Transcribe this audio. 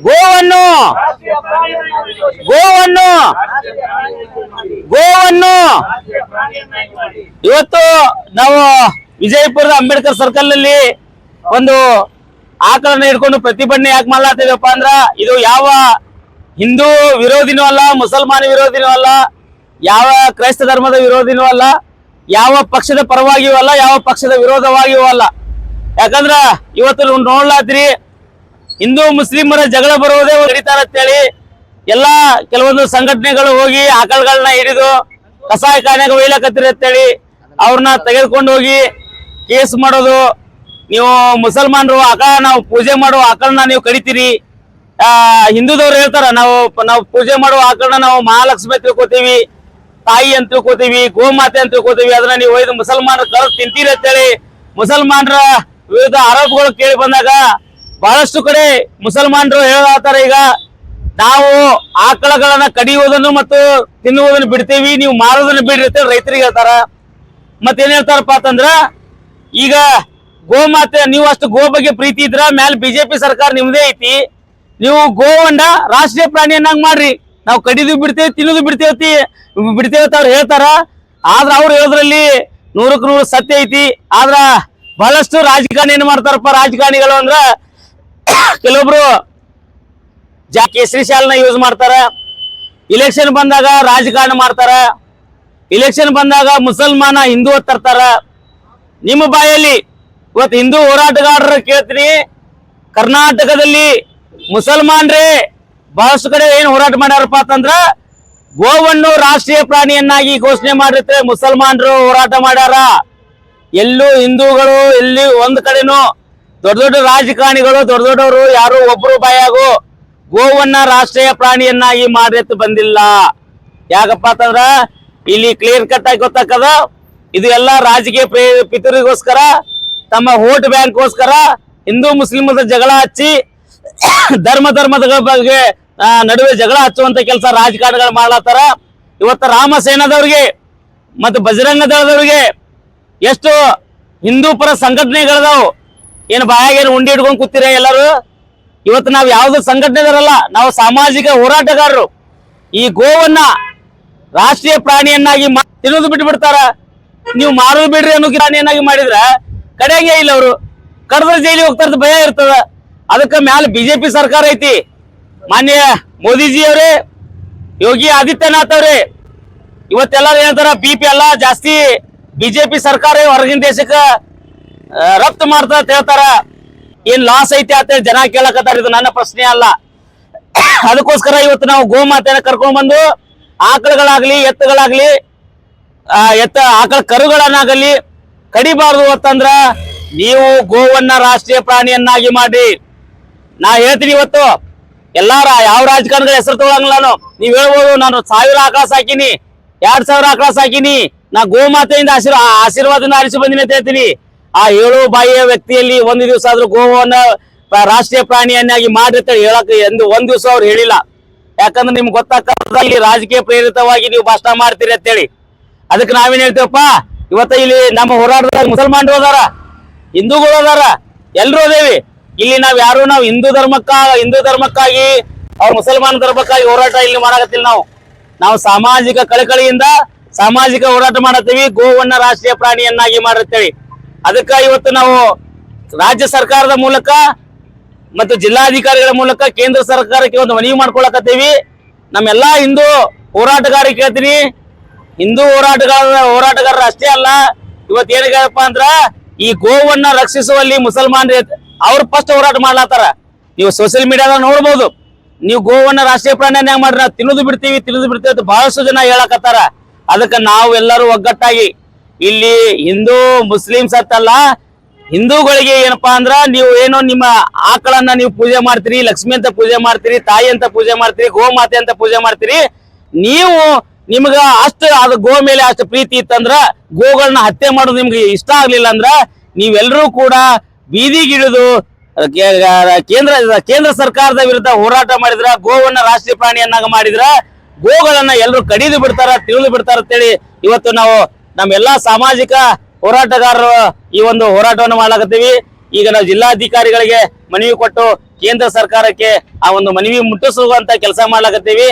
ಗೋವನ್ನು ಗೋವನ್ನು ಗೋವನ್ನು ಇವತ್ತು ನಾವು ವಿಜಯಪುರದ ಅಂಬೇಡ್ಕರ್ ಸರ್ಕಲ್ ನಲ್ಲಿ ಒಂದು ಆಕಳನ್ನ ಹಿಡ್ಕೊಂಡು ಪ್ರತಿಭಟನೆ ಯಾಕೆ ಮಾಡ್ಲಾತಿದಪ್ಪ ಅಂದ್ರ ಇದು ಯಾವ ಹಿಂದೂ ವಿರೋಧಿನೂ ಅಲ್ಲ, ಮುಸಲ್ಮಾನ ವಿರೋಧಿನೂ ಅಲ್ಲ, ಯಾವ ಕ್ರೈಸ್ತ ಧರ್ಮದ ವಿರೋಧಿನೂ ಅಲ್ಲ, ಯಾವ ಪಕ್ಷದ ಪರವಾಗಿಯೂ ಅಲ್ಲ, ಯಾವ ಪಕ್ಷದ ವಿರೋಧವಾಗಿಯೂ ಅಲ್ಲ. ಯಾಕಂದ್ರ ಇವತ್ತು ನೋಡ್ಲಾತ್ರಿ ಹಿಂದೂ ಮುಸ್ಲಿಮರ ಜಗಳ ಬರುವುದೇ ಹಿಡಿತಾರ ಅಂತೇಳಿ ಎಲ್ಲಾ ಕೆಲವೊಂದು ಸಂಘಟನೆಗಳು ಹೋಗಿ ಆಕಳಗಳನ್ನ ಹಿಡಿದು ಕಸಾಯಿಖಾನೆಗೆ ಒಯ್ಲಕತ್ತೀರಿ ಅಂತೇಳಿ ಅವ್ರನ್ನ ತೆಗೆದುಕೊಂಡು ಹೋಗಿ ಕೇಸ್ ಮಾಡೋದು. ನೀವು ಮುಸಲ್ಮಾನರು ನಾವು ಪೂಜೆ ಮಾಡುವ ಆಕಳನ್ನ ನೀವು ಕಡಿತೀರಿ, ಹಿಂದೂದವ್ರು ಹೇಳ್ತಾರ ನಾವು ಪೂಜೆ ಮಾಡುವ ಆಕಳನ್ನ ನಾವು ಮಹಾಲಕ್ಷ್ಮಿ ಅಂತ ತಿಳ್ಕೊತೀವಿ, ತಾಯಿ ಅಂತ ತಿಳ್ಕೊತೀವಿ, ಗೋಮಾತೆ ಅಂತ ತಿಳ್ಕೊತೀವಿ, ಅದನ್ನ ನೀವು ಒಯ್ದು ಮುಸಲ್ಮಾನರು ಕರೆದು ತಿಂತೀರಿ ಅಂತೇಳಿ ಮುಸಲ್ಮಾನರ ವಿರುದ್ಧ ಆರೋಪಗಳು ಕೇಳಿ ಬಂದಾಗ ಬಹಳಷ್ಟು ಕಡೆ ಮುಸಲ್ಮಾನರು ಹೇಳತ್ತಾರ, ಈಗ ನಾವು ಆಕಳಗಳನ್ನ ಕಡಿಯುವುದನ್ನು ಮತ್ತು ತಿನ್ನುವುದನ್ನು ಬಿಡ್ತೀವಿ, ನೀವು ಮಾರೋದನ್ನು ಬಿಡ್ರಿ ಅಂತೇಳಿ ರೈತರಿಗೆ ಹೇಳ್ತಾರ. ಮತ್ತೇನ್ ಹೇಳ್ತಾರಪ್ಪ ಅಂತಂದ್ರ ಈಗ ಗೋಮಾತೆ ನೀವು ಅಷ್ಟು ಗೋ ಬಗ್ಗೆ ಪ್ರೀತಿ ಇದ್ರ ಮ್ಯಾಲ ಬಿಜೆಪಿ ಸರ್ಕಾರ ನಿಮ್ದೇ ಐತಿ, ನೀವು ಗೋವನ್ನ ರಾಷ್ಟ್ರೀಯ ಪ್ರಾಣಿಯನ್ನಾಗಿ ಮಾಡ್ರಿ, ನಾವು ಕಡಿದು ಬಿಡ್ತೇವೆ ತಿನ್ನೋದು ಬಿಡ್ತೇವೆ ಅಂತ ಅವ್ರು ಹೇಳ್ತಾರ. ಆದ್ರ ಅವ್ರು ಹೇಳೋದ್ರಲ್ಲಿ 100ಕ್ಕೆ 100 ಸತ್ಯ ಐತಿ. ಆದ್ರ ಬಹಳಷ್ಟು ರಾಜಕಾರಣಿ ಏನ್ ಮಾಡ್ತಾರಪ್ಪ, ರಾಜಕಾರಣಿಗಳು ಅಂದ್ರ ಕೆಲವೊಬ್ರು ಕೇಸರಿ ಶಾಲನ್ನ ಯೂಸ್ ಮಾಡ್ತಾರ, ಇಲೆಕ್ಷನ್ ಬಂದಾಗ ರಾಜಕಾರಣ ಮಾಡ್ತಾರ, ಇಲೆಕ್ಷನ್ ಬಂದಾಗ ಮುಸಲ್ಮಾನ ಹಿಂದೂ ತರ್ತಾರ. ನಿಮ್ಮ ಬಾಯಲ್ಲಿ ಇವತ್ತು ಹಿಂದೂ ಹೋರಾಟಗಾರರ ಕೇಳ್ತೀನಿ, ಕರ್ನಾಟಕದಲ್ಲಿ ಮುಸಲ್ಮಾನ್ರೇ ಬಹಳಷ್ಟು ಕಡೆ ಏನ್ ಹೋರಾಟ ಮಾಡ್ಯಾರಪ್ಪ ಅಂತಂದ್ರ ಗೋವನ್ನು ರಾಷ್ಟ್ರೀಯ ಪ್ರಾಣಿಯನ್ನಾಗಿ ಘೋಷಣೆ ಮಾಡಿರ್ತಾರೆ, ಮುಸಲ್ಮಾನರು ಹೋರಾಟ ಮಾಡ್ಯಾರ. ಎಲ್ಲೂ ಹಿಂದೂಗಳು ಎಲ್ಲಿ ಒಂದ್ ಕಡೆನೂ ದೊಡ್ಡ ದೊಡ್ಡ ರಾಜಕಾರಣಿಗಳು ದೊಡ್ಡ ದೊಡ್ಡವರು ಯಾರು ಒಬ್ರು ಬಾಯಾಗು ಗೋವನ್ನ ರಾಷ್ಟ್ರೀಯ ಪ್ರಾಣಿಯನ್ನಾಗಿ ಮಾಡಿತ್ತು ಬಂದಿಲ್ಲ. ಯಾಕಪ್ಪ ಅಂತಂದ್ರ ಇಲ್ಲಿ ಕ್ಲಿಯರ್ ಕಟ್ ಆಗಿ ಗೊತ್ತಾಕದ, ಇದು ಎಲ್ಲ ರಾಜಕೀಯ ಪಿತೂರಿಗೋಸ್ಕರ, ತಮ್ಮ ವೋಟ್ ಬ್ಯಾಂಕ್ಗೋಸ್ಕರ ಹಿಂದೂ ಮುಸ್ಲಿಮರ ಜಗಳ ಹಚ್ಚಿ ಧರ್ಮದ ಬಗ್ಗೆ ನಡುವೆ ಜಗಳ ಹಚ್ಚುವಂತ ಕೆಲಸ ರಾಜಕಾರಣಿಗಳು ಮಾಡ್ಲತ್ತಾರ. ಇವತ್ತು ರಾಮಸೇನಾದವ್ರಿಗೆ ಮತ್ತು ಬಜರಂಗ ದಳದವ್ರಿಗೆ ಎಷ್ಟು ಹಿಂದೂ ಪರ ಸಂಘಟನೆಗಳದಾವು, ಏನು ಬಾಯಾಗೇನು ಉಂಡಿ ಇಟ್ಕೊಂಡು ಕೂತೀರ ಎಲ್ಲರೂ. ಇವತ್ತು ನಾವು ಯಾವ್ದು ಸಂಘಟನೆದಾರಲ್ಲ, ನಾವು ಸಾಮಾಜಿಕ ಹೋರಾಟಗಾರರು. ಈ ಗೋವನ್ನ ರಾಷ್ಟ್ರೀಯ ಪ್ರಾಣಿಯನ್ನಾಗಿ ತಿನ್ನೋದು ಬಿಟ್ಟು ಬಿಡ್ತಾರ, ನೀವು ಮಾರೋದು ಬಿಡ್ರಿ ಅನ್ನೋ ಪ್ರಾಣಿಯನ್ನಾಗಿ ಮಾಡಿದ್ರ ಕಡೆಯಂಗೆ ಇಲ್ಲ, ಅವರು ಕಡ್ದ್ರ ಜೈಲಿಗೆ ಹೋಗ್ತಾರ ಭಯ ಇರ್ತದ. ಅದಕ್ಕೆ ಮ್ಯಾಲ ಬಿಜೆಪಿ ಸರ್ಕಾರ ಐತಿ, ಮಾನ್ಯ ಮೋದಿಜಿ ಅವರೇ, ಯೋಗಿ ಆದಿತ್ಯನಾಥ್ ಅವ್ರೆ ಇವತ್ತೆಲ್ಲಾರು ಹೇಳ್ತಾರ BP ಎಲ್ಲ ಜಾಸ್ತಿ ಬಿಜೆಪಿ ಸರ್ಕಾರ ಹೊರಗಿನ ದೇಶಕ್ಕ ರಫ್ತು ಮಾಡ್ತಾ ಅಂತ ಹೇಳ್ತಾರ. ಏನ್ ಲಾಸ್ ಐತಿ ಅಂತ ಜನ ಕೇಳಕತ್ತಾರ, ಇದು ನನ್ನ ಪ್ರಶ್ನೆ ಅಲ್ಲ. ಅದಕ್ಕೋಸ್ಕರ ಇವತ್ತು ನಾವು ಗೋಮಾತೆನ ಕರ್ಕೊಂಡ್ ಬಂದು ಆಕಳಗಳಾಗ್ಲಿ ಎತ್ತುಗಳಾಗ್ಲಿ ಆಕಳ ಕರುಗಳನ್ನಾಗಲಿ ಕಡಿಬಾರ್ದು ಅಂತಂದ್ರ ನೀವು ಗೋವನ್ನ ರಾಷ್ಟ್ರೀಯ ಪ್ರಾಣಿಯನ್ನಾಗಿ ಮಾಡಿ. ನಾ ಹೇಳ್ತೀನಿ, ಇವತ್ತು ಎಲ್ಲಾರ ಯಾವ ರಾಜಕಾರಣಿಗಳ ಹೆಸರು ತಗೊಳಂಗಿಲ್ಲ. ನೀವ್ ಹೇಳ್ಬೋದು ನಾನು 1000 ಆಕಳ ಸಾಕಿನಿ, 2000 ಆಕಳ ಸಾಕಿನಿ, ನಾ ಗೋಮಾತೆಯಿಂದ ಆಶೀರ್ವಾದದಿಂದ ಆರಿಸಿ ಬಂದಿನಿ ಅಂತ ಹೇಳ್ತೀನಿ. ಆ ಹೇಳು ಬಾಯಿಯ ವ್ಯಕ್ತಿಯಲ್ಲಿ ಒಂದು ದಿವಸ ಆದ್ರೂ ಗೋವನ್ನ ರಾಷ್ಟ್ರೀಯ ಪ್ರಾಣಿಯನ್ನಾಗಿ ಮಾಡಿರ್ತೇಳಿ ಹೇಳಕ್ ಒಂದ್ ದಿವಸ ಅವ್ರು ಹೇಳಿಲ್ಲ. ಯಾಕಂದ್ರೆ ನಿಮ್ಗೆ ಗೊತ್ತಾಗ್ತದ ಇಲ್ಲಿ ರಾಜಕೀಯ ಪ್ರೇರಿತವಾಗಿ ನೀವು ಭಾಷಣ ಮಾಡ್ತೀರಿ ಅಂತೇಳಿ. ಅದಕ್ಕೆ ನಾವೇನ್ ಹೇಳ್ತೇವಪ್ಪ, ಇವತ್ತ ಇಲ್ಲಿ ನಮ್ಮ ಹೋರಾಟದಾಗ ಮುಸಲ್ಮಾನರು ಅದಾರ, ಹಿಂದೂಗಳು ಅದಾರ, ಎಲ್ರು ಅದೇವಿ. ಇಲ್ಲಿ ನಾವು ಹಿಂದೂ ಧರ್ಮಕ್ಕಾಗಿ ಅವ್ರ ಮುಸಲ್ಮಾನ ಧರ್ಮಕ್ಕಾಗಿ ಹೋರಾಟ ಇಲ್ಲಿ ಮಾಡಕತ್ತಿಲ್ಲ. ನಾವು ಸಾಮಾಜಿಕ ಕಳಕಳಿಯಿಂದ ಸಾಮಾಜಿಕ ಹೋರಾಟ ಮಾಡತ್ತೀವಿ, ಗೋವನ್ನ ರಾಷ್ಟ್ರೀಯ ಪ್ರಾಣಿಯನ್ನಾಗಿ ಮಾಡಿರ್ತೇವೆ. ಅದಕ್ಕ ಇವತ್ತು ನಾವು ರಾಜ್ಯ ಸರ್ಕಾರದ ಮೂಲಕ ಮತ್ತು ಜಿಲ್ಲಾಧಿಕಾರಿಗಳ ಮೂಲಕ ಕೇಂದ್ರ ಸರ್ಕಾರಕ್ಕೆ ಒಂದು ಮನವಿ ಮಾಡ್ಕೊಳಕತ್ತೀವಿ. ನಮ್ಮೆಲ್ಲಾ ಹಿಂದೂ ಹೋರಾಟಗಾರರಿಗೆ ಕೇಳ್ತೀನಿ, ಹಿಂದೂ ಹೋರಾಟಗಾರರು ಅಷ್ಟೇ ಅಲ್ಲ, ಇವತ್ತು ಏನಾಗಪ್ಪ ಅಂದ್ರ ಈ ಗೋವನ್ನ ರಕ್ಷಿಸುವಲ್ಲಿ ಮುಸಲ್ಮಾನರು ಅವ್ರು ಫಸ್ಟ್ ಹೋರಾಟ ಮಾಡ್ಲಾತಾರ. ನೀವು ಸೋಷಿಯಲ್ ಮೀಡಿಯಾದಾಗ ನೋಡ್ಬೋದು, ನೀವು ಗೋವನ್ನ ರಾಷ್ಟ್ರೀಯ ಪ್ರಾಣಿಯನ್ನಾಗಿ ಮಾಡ್ರಿ, ನಾವು ತಿನ್ನೋದು ಬಿಡ್ತೀವಿ ಅಂತ ಬಹಳಷ್ಟು ಜನ ಹೇಳಕತ್ತಾರ. ಅದಕ್ಕೆ ನಾವು ಎಲ್ಲರೂ ಒಗ್ಗಟ್ಟಾಗಿ ಇಲ್ಲಿ ಹಿಂದೂ ಮುಸ್ಲಿಮ್ಸ್ ಅಂತಲ್ಲ, ಹಿಂದೂಗಳಿಗೆ ಏನಪ್ಪಾ ಅಂದ್ರ ನೀವು ಏನೋ ನಿಮ್ಮ ಆಕಳನ್ನ ನೀವು ಪೂಜೆ ಮಾಡ್ತೀರಿ, ಲಕ್ಷ್ಮಿ ಅಂತ ಪೂಜೆ ಮಾಡ್ತೀರಿ, ತಾಯಿ ಅಂತ ಪೂಜೆ ಮಾಡ್ತೀರಿ, ಗೋಮಾತೆ ಅಂತ ಪೂಜೆ ಮಾಡ್ತೀರಿ. ನೀವು ನಿಮ್ಗ ಅದು ಗೋ ಮೇಲೆ ಅಷ್ಟು ಪ್ರೀತಿ ಇತ್ತಂದ್ರ, ಗೋಗಳನ್ನ ಹತ್ಯೆ ಮಾಡೋದು ನಿಮ್ಗೆ ಇಷ್ಟ ಆಗ್ಲಿಲ್ಲ ಅಂದ್ರ ನೀವೆಲ್ಲರೂ ಕೂಡ ಬೀದಿಗಿಳಿದು ಕೇಂದ್ರ ಸರ್ಕಾರದ ವಿರುದ್ಧ ಹೋರಾಟ ಮಾಡಿದ್ರ, ಗೋವನ್ನ ರಾಷ್ಟ್ರೀಯ ಪ್ರಾಣಿಯನ್ನಾಗಿ ಮಾಡಿದ್ರ ಗೋಗಳನ್ನ ಎಲ್ಲರೂ ಕಡಿದು ಬಿಡ್ತಾರ, ತಿಳಿದು ಬಿಡ್ತಾರ ಅಂತೇಳಿ ಇವತ್ತು ನಾವು ನಮ್ಮೆಲ್ಲಾ ಸಾಮಾಜಿಕ ಹೋರಾಟಗಾರರು ಈ ಒಂದು ಹೋರಾಟವನ್ನು ಮಾಡ್ಲಾಕತ್ತೀವಿ. ಈಗ ನಾವು ಜಿಲ್ಲಾಧಿಕಾರಿಗಳಿಗೆ ಮನವಿ ಕೊಟ್ಟು ಕೇಂದ್ರ ಸರ್ಕಾರಕ್ಕೆ ಆ ಒಂದು ಮನವಿ ಮುಟ್ಟಿಸುವಂತ ಕೆಲಸ ಮಾಡ್ಲಾಕತ್ತೀವಿ.